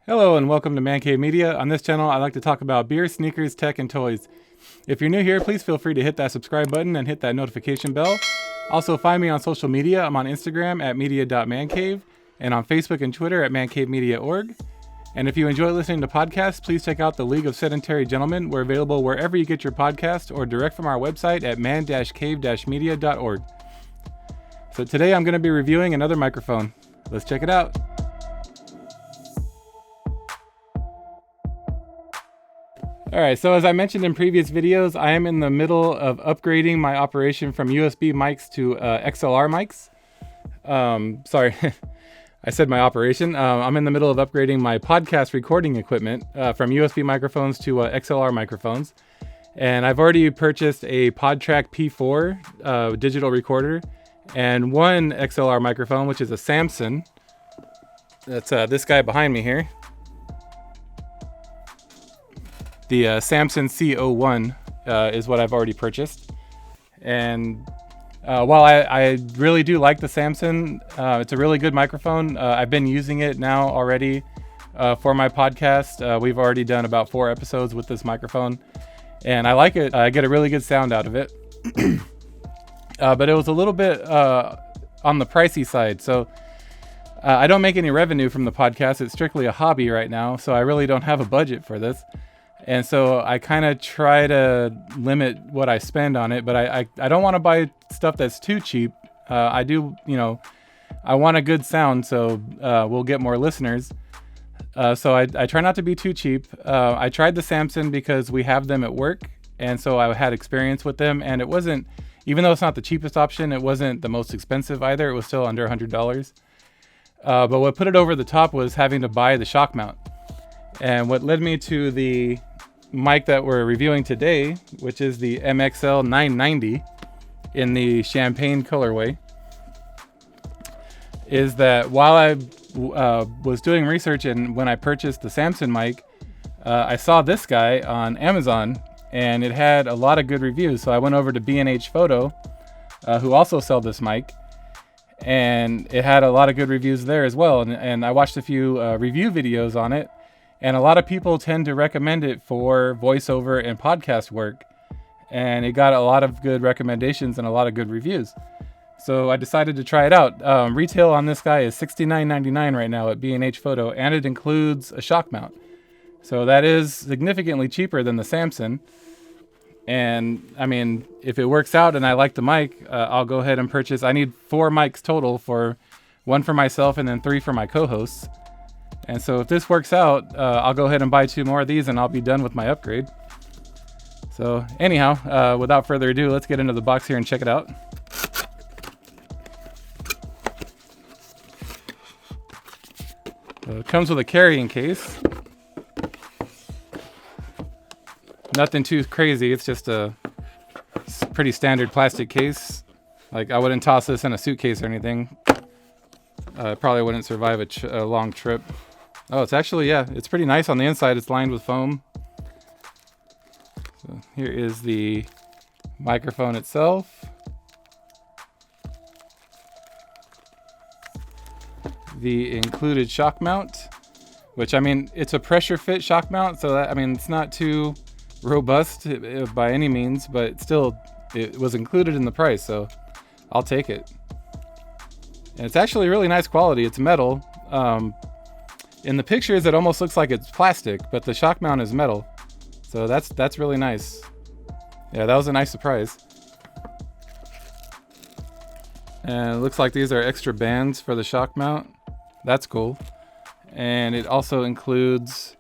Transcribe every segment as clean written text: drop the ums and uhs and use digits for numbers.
Hello and welcome to Man Cave Media. On this channel, I like to talk about beer, sneakers, tech, and toys. If you're new here, please feel free to hit that subscribe button and hit that notification bell. Also, find me on social media. I'm on Instagram at media.mancave and on Facebook and Twitter at mancavemediaorg. And if you enjoy listening to podcasts, please check out the League of Sedentary Gentlemen. We're available wherever you get your podcast or direct from our website at man-cave-media.org. So today I'm going to be reviewing another microphone. Let's check it out. Alright, so as I mentioned in previous videos, I am in the middle of upgrading my operation from USB mics to XLR mics. Sorry, I said my operation. I'm in the middle of upgrading my podcast recording equipment from USB microphones to XLR microphones. And I've already purchased a PodTrack P4 digital recorder and one XLR microphone, which is a Samson. That's this guy behind me here. The Samson C01 is what I've already purchased. And while I really do like the Samson, it's a really good microphone. I've been using it now already for my podcast. We've already done about 4 episodes with this microphone. And I like it. I get a really good sound out of it. But it was a little bit on the pricey side. So I don't make any revenue from the podcast. It's strictly a hobby right now. So I really don't have a budget for this. And so I kind of try to limit what I spend on it, but I don't want to buy stuff that's too cheap. I do, I want a good sound, so we'll get more listeners. So I try not to be too cheap. I tried the Samson because we have them at work, and so I had experience with them, and it wasn't, even though it's not the cheapest option, it wasn't the most expensive either. It was still under $100. But what put it over the top was having to buy the shock mount. And what led me to the mic that we're reviewing today, which is the MXL 990 in the champaign colorway, is that while I was doing research and when I purchased the Samson mic, I saw this guy on Amazon and it had a lot of good reviews. So I went over to B&H Photo, who also sell this mic, and it had a lot of good reviews there as well. And I watched a few review videos on it. And a lot of people tend to recommend it for voiceover and podcast work. And it got a lot of good recommendations and a lot of good reviews. So I decided to try it out. Retail on this guy is $69.99 right now at B&H Photo, and it includes a shock mount. So that is significantly cheaper than the Samson. And I mean, if it works out and I like the mic, I'll go ahead and purchase. I need 4 mics total, for 1 for myself and then 3 for my co-hosts. And so if this works out, I'll go ahead and buy 2 more of these and I'll be done with my upgrade. So anyhow, without further ado, let's get into the box here and check it out. It comes with a carrying case. Nothing too crazy, it's just a pretty standard plastic case. Like, I wouldn't toss this in a suitcase or anything. It probably wouldn't survive a long trip. Oh, it's actually, yeah, it's pretty nice on the inside. It's lined with foam. So here is the microphone itself. The included shock mount, which, I mean, it's a pressure fit shock mount. So that, I mean, it's not too robust by any means, but still, it was included in the price. So I'll take it. And it's actually really nice quality. It's metal. In the pictures, it almost looks like it's plastic, but the shock mount is metal. So that's really nice. Yeah, that was a nice surprise. And it looks like these are extra bands for the shock mount. That's cool. And it also includes,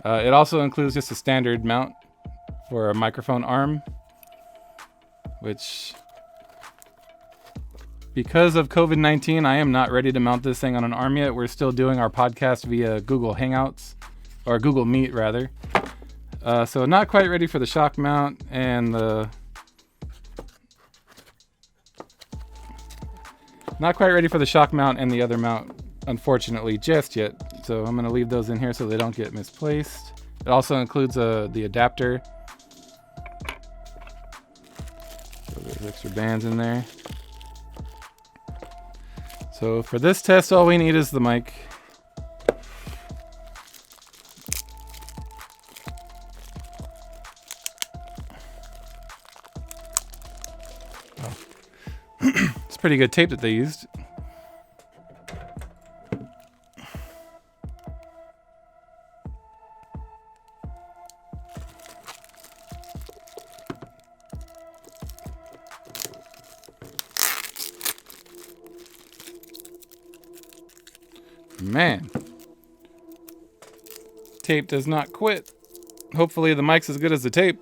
just a standard mount for a microphone arm, which, because of COVID-19, I am not ready to mount this thing on an arm yet. We're still doing our podcast via Google Hangouts, or Google Meet rather. So not quite ready for the shock mount and the other mount, unfortunately, just yet. So I'm gonna leave those in here so they don't get misplaced. It also includes the adapter. So there's extra bands in there. So for this test, all we need is the mic. pretty good tape that they used. Man, tape does not quit. Hopefully the mic's as good as the tape.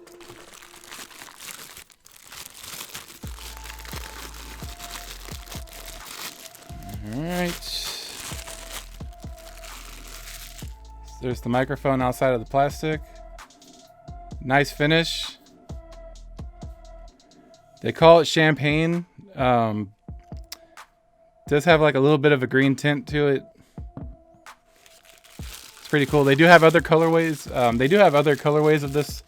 All right. There's the microphone outside of the plastic. Nice finish. They call it champagne. Does have like a little bit of a green tint to it. It's pretty cool. They do have other colorways. They do have other colorways of this.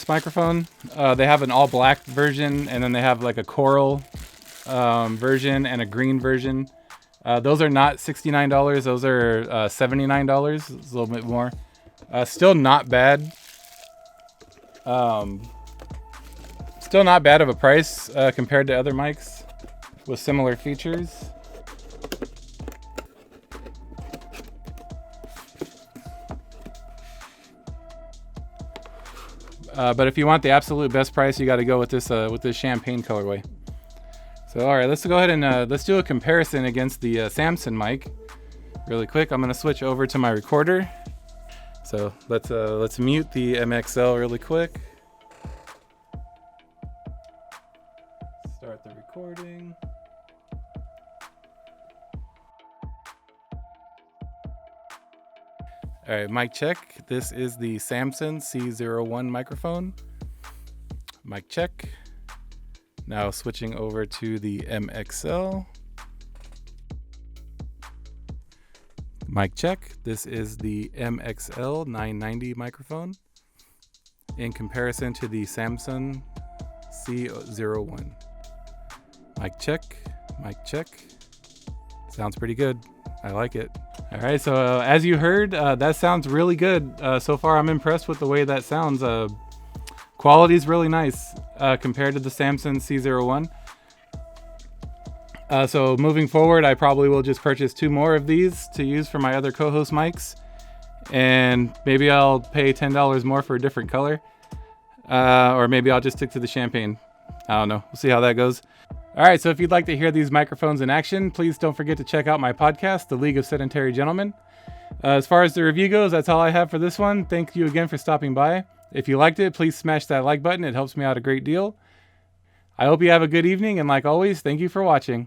Microphone. They have an all black version, and then they have like a coral version and a green version. Those are not $69. Those are $79. It's a little bit more. Still not bad. Still not bad of a price compared to other mics with similar features. But if you want the absolute best price, you got to go with this champagne colorway. So all right, let's go ahead and let's do a comparison against the Samson mic really quick. I'm gonna switch over to my recorder. So let's mute the MXL really quick. Start the recording. All right, mic check. This is the Samson C01 microphone. Mic check. Now switching over to the MXL. Mic check. This is the MXL 990 microphone in comparison to the Samson C01. Mic check. Mic check. Sounds pretty good. I like it. All right, so as you heard, that sounds really good. So far, I'm impressed with the way that sounds. Quality is really nice compared to the Samson C01. So moving forward, I probably will just purchase 2 more of these to use for my other co-host mics. And maybe I'll pay $10 more for a different color. Or maybe I'll just stick to the champagne. I don't know. We'll see how that goes. All right, so if you'd like to hear these microphones in action, please don't forget to check out my podcast, The League of Sedentary Gentlemen. As far as the review goes, that's all I have for this one. Thank you again for stopping by. If you liked it, please smash that like button. It helps me out a great deal. I hope you have a good evening, and like always, thank you for watching.